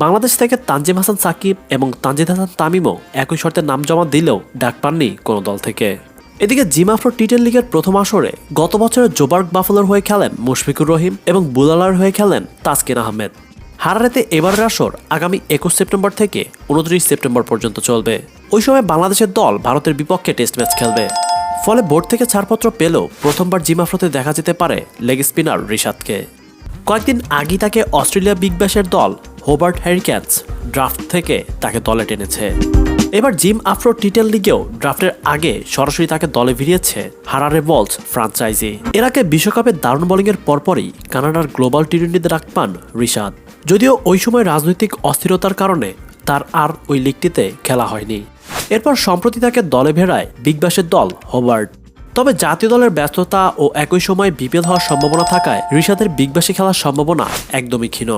বাংলাদেশ থেকে তানজিম হাসান সাকিব এবং তানজিদ হাসান তামিমও একই শর্তে নাম জমা দিলেও ডাক পাননি কোনো দল থেকে। এদিকে জিম আফ্রো টি-10 লিগের প্রথম আসরে গত বছরের জোবার্গ বাফালোর হয়ে খেলেন মুশফিকুর রহিম এবং বুলালার হয়ে খেলেন তাসকিন আহমেদ। হারারেতে এবারের আসর আগামী 21 সেপ্টেম্বর থেকে 29 সেপ্টেম্বর পর্যন্ত চলবে। ওই সময় বাংলাদেশের দল ভারতের বিপক্ষে টেস্ট ম্যাচ খেলবে। ফলে বোর্ড থেকে ছাড়পত্র পেলেও প্রথমবার জিম আফ্রোতে দেখা যেতে পারে লেগ স্পিনার রিশাদকে। কয়েকদিন আগেই তাকে অস্ট্রেলিয়া বিগ ব্যাশের দল হোবার্ট হ্যারিকেনস ড্রাফট থেকে তাকে দলে টেনেছে। এবার জিম আফ্রো টি-10 লিগেও ড্রাফটের আগে সরাসরি তাকে দলে ভিড়িয়েছে হারারে বলস ফ্রাঞ্চাইজি। এর আগে বিশ্বকাপে দারুণ বোলিংয়ের পরপরই কানাডার গ্লোবাল টি-20তে ডাক পান রিশাদ। যদিও ওই সময় রাজনৈতিক অস্থিরতার কারণে তার আর ওই লিগটিতে খেলা হয়নি। এরপর সম্প্রতি তাকে দলে ভেড়ায় বিগ ব্যাশের দল হোবার্ট। তবে জাতীয় দলের ব্যস্ততা ও একই সময় বিপিএল হওয়ার সম্ভাবনা থাকায় রিশাদের বিগ ব্যাশে খেলার সম্ভাবনা একদমই ক্ষীণ।